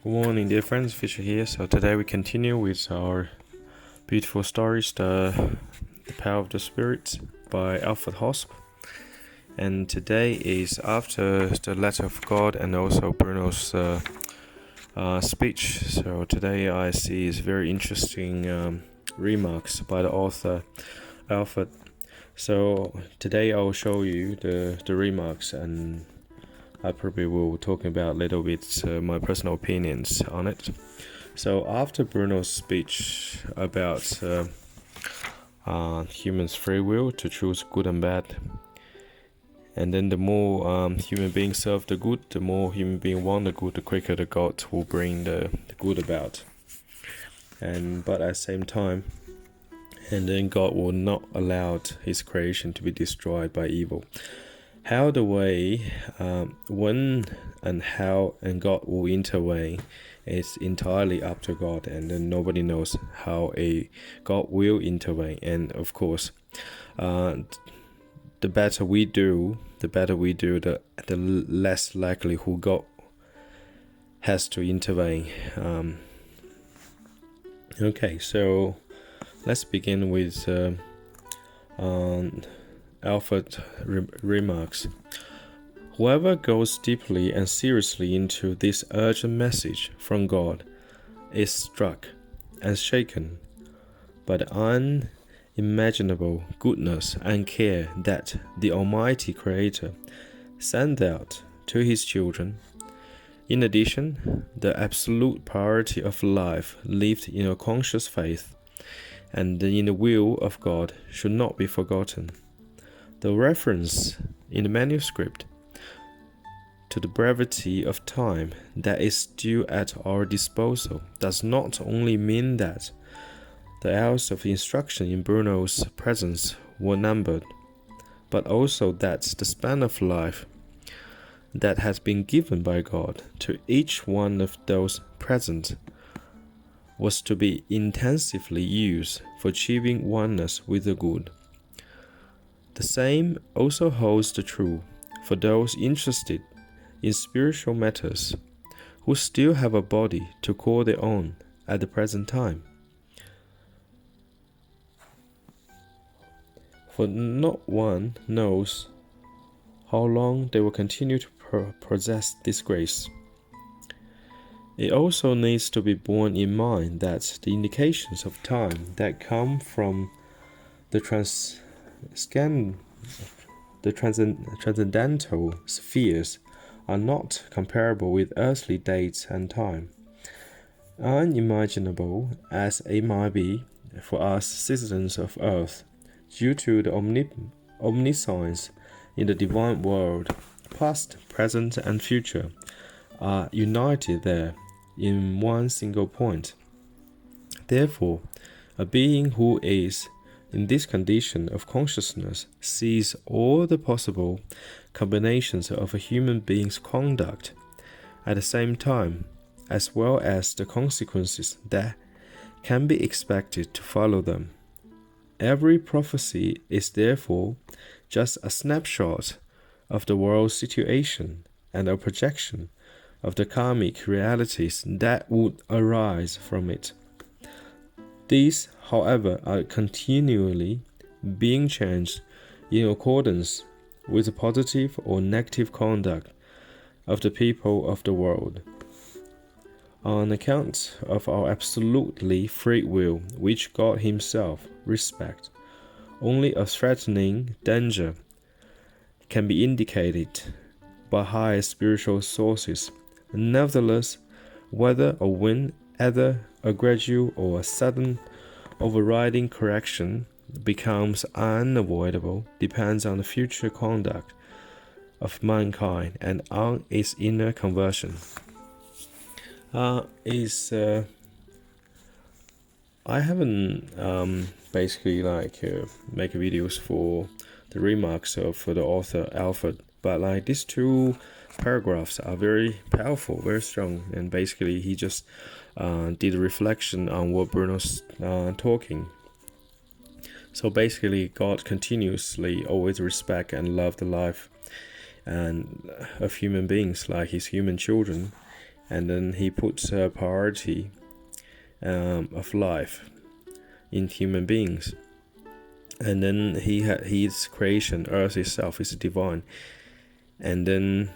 Good morning, dear friends. Fisher here. So today we continue with our beautiful stories, the Power of the Spirit by Alfred Hosp. And today is after the Letter of God and also Bruno's speech. So today I see is very interesting remarks by the author Alfred. So today I'll show you the remarks, and I probably will talk about a little bit my personal opinions on it. So after Bruno's speech about humans' free will to choose good and bad, and then the more human beings serve the good, the more human beings want the good, the quicker the God will bring the good about. But at the same time, and then God will not allow his creation to be destroyed by evil. How the way, when and how and God will intervene is entirely up to God, and then nobody knows how God will intervene. And of course, the better we do, the less likelihood God has to intervene. Okay, so let's begin with Alfred remarks. Whoever goes deeply and seriously into this urgent message from God is struck and shaken by the unimaginable goodness and care that the Almighty Creator sent out to His children. In addition, the absolute priority of life lived in a conscious faith and in the will of God should not be forgotten. The reference in the manuscript to the brevity of time that is still at our disposal does not only mean that the hours of instruction in Bruno's presence were numbered, but also that the span of life that has been given by God to each one of those present was to be intensively used for achieving oneness with the good. The same also holds true for those interested in spiritual matters who still have a body to call their own at the present time. For not one knows how long they will continue to possess this grace. It also needs to be borne in mind that the indications of time that come from the transcendental spheres are not comparable with earthly dates and time. Unimaginable as it might be for us citizens of earth, due to the omniscience in the divine world, past, present, and future are united there in one single point. Therefore, a being who is in this condition of consciousness sees all the possible combinations of a human being's conduct at the same time, as well as the consequences that can be expected to follow them. Every prophecy is therefore just a snapshot of the world's situation and a projection of the karmic realities that would arise from it. These, however, are continually being changed in accordance with the positive or negative conduct of the people of the world. On account of our absolutely free will, which God Himself respects, only a threatening danger can be indicated by higher spiritual sources. Nevertheless, whether or when either a gradual or a sudden overriding correction becomes unavoidable depends on the future conduct of mankind and on its inner conversion. I haven't basically make videos for the remarks of the author Alfred, but these two paragraphs are very powerful, very strong, and basically he just did a reflection on what Bruno's talking. So basically, God continuously always respect and love the life and of human beings like His human children, and then he puts a priority of life in human beings. And then his creation, Earth itself, is divine, and then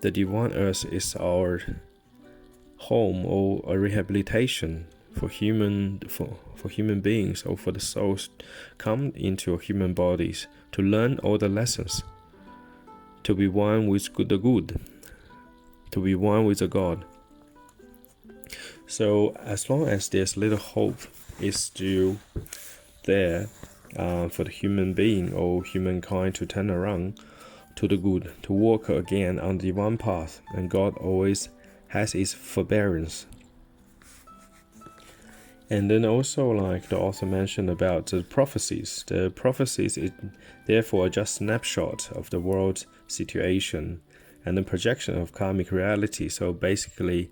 the divine Earth is our home or a rehabilitation for human beings, or for the souls come into human bodies to learn all the lessons, to be one with the good, to be one with the God. So as long as there's little hope is still there for the human being or humankind to turn around to the good, to walk again on the divine path, and God always has his forbearance. And then also, like the author mentioned about the prophecies is therefore just a snapshot of the world's situation and the projection of karmic reality. So basically,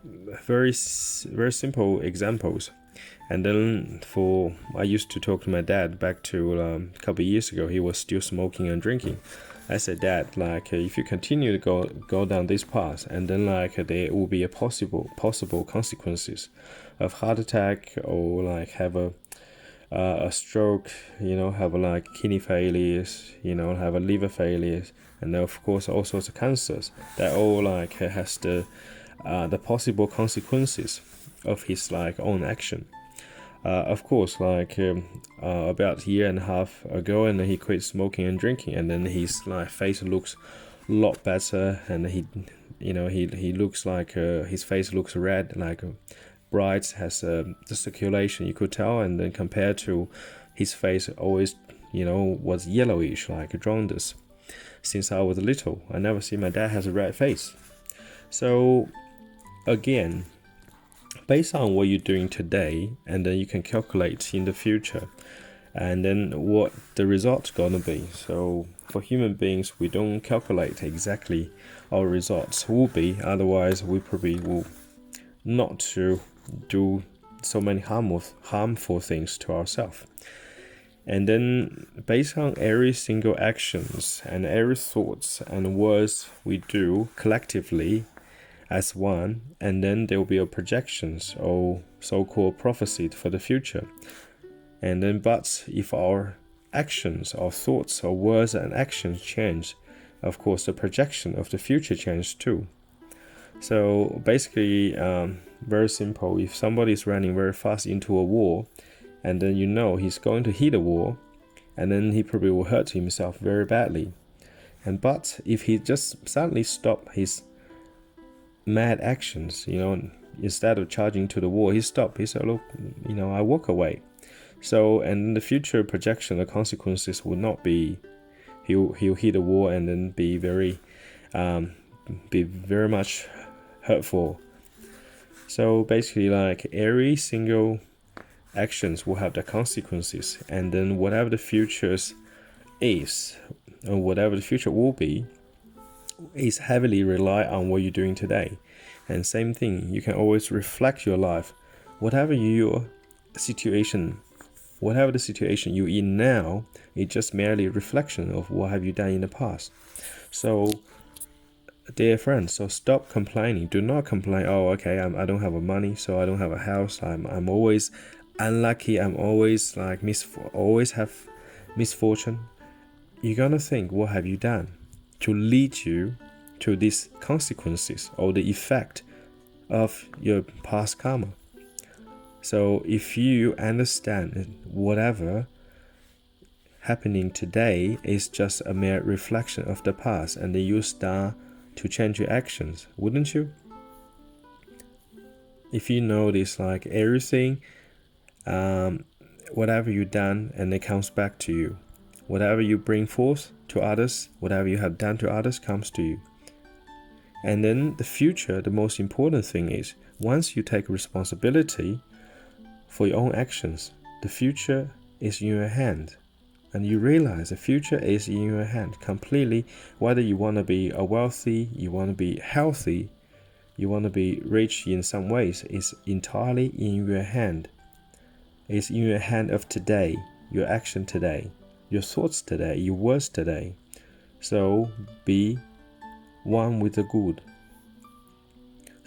very simple examples. And then I used to talk to my dad back to a couple of years ago. He was still smoking and drinking. I said, Dad, like if you continue to go down this path, and then like there will be a possible consequences of heart attack, or like have a stroke, have like kidney failures, have a liver failures, and then of course all sorts of cancers. That all like has the possible consequences of his like own action. Of course, like about a year and a half ago, and he quit smoking and drinking, and then his like face looks a lot better, and he looks like his face looks red, like bright, has the circulation, you could tell, and then compared to his face always was yellowish, like jaundice. Since I was little, I never see my dad has a red face. So again, based on what you're doing today, and then you can calculate in the future, and then what the result's gonna be. So for human beings, we don't calculate exactly our results will be, otherwise we probably will not to do so many harmful things to ourselves. And then based on every single actions and every thoughts and words we do collectively as one, and then there will be a projections or so-called prophecy for the future. And then but if our actions or thoughts or words and actions change, of course the projection of the future changes too. So basically, very simple. If somebody is running very fast into a wall, and then he's going to hit a wall, and then he probably will hurt himself very badly. But if he just suddenly stop his mad actions, instead of charging to the wall, he stopped. He said, look, I walk away. So, and the future projection, the consequences will not be he'll hit the wall and then be very much hurtful. So basically, like every single actions will have the consequences, and then whatever the futures is, or whatever the future will be, is heavily rely on what you're doing today. And same thing, you can always reflect your life, whatever the situation you're in now, it's just merely a reflection of what have you done in the past. So dear friends, so stop complaining. Do not complain, oh okay, I don't have money, so I don't have a house, I'm always unlucky, I'm always like always have misfortune. You're gonna think, what have you done to lead you to these consequences or the effect of your past karma? So if you understand whatever happening today is just a mere reflection of the past, and then you start to change your actions, wouldn't you? If you know this, like everything, whatever you've done, and it comes back to you. Whatever you bring forth to others, whatever you have done to others comes to you. And then the future, the most important thing is, once you take responsibility for your own actions, the future is in your hand. And you realize the future is in your hand completely. Whether you want to be wealthy, you want to be healthy, you want to be rich in some ways, is entirely in your hand. It's in your hand of today, your action today, your thoughts today, your words today. So be one with the good,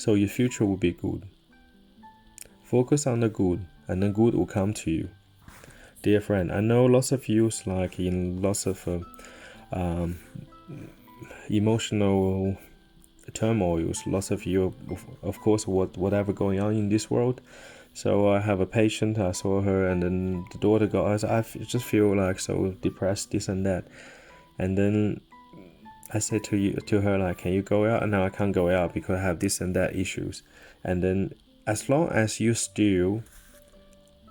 so your future will be good. Focus on the good, and the good will come to you. Dear friend, I know lots of you like in lots of emotional turmoils. Lots of you, of course, whatever going on in this world. So I have a patient. I saw her, and then the daughter got. I just feel like so depressed, this and that, and then I said to her like, can you go out? And now I can't go out because I have this and that issues. And then as long as you still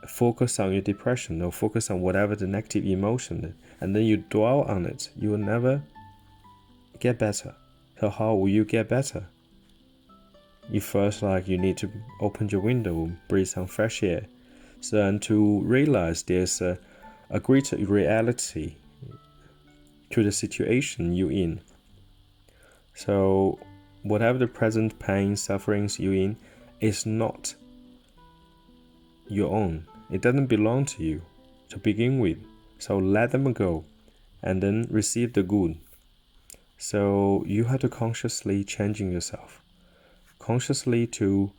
focus on your depression or focus on whatever the negative emotion, and then you dwell on it, you will never get better. So how will you get better? You first you need to open your window, breathe some fresh air, so and to realize there's a greater reality to the situation you're in. So whatever the present pain, sufferings you're in is not your own. It doesn't belong to you to begin with. So let them go and then receive the good. So you have to consciously changing yourself. Consciously to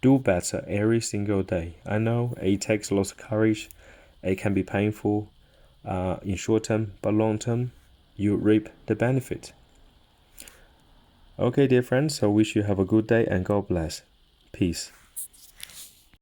do better every single day. I know it takes a lot of courage. It can be painful in short term, but long term, you reap the benefit. Okay, dear friends, so wish you have a good day and God bless. Peace.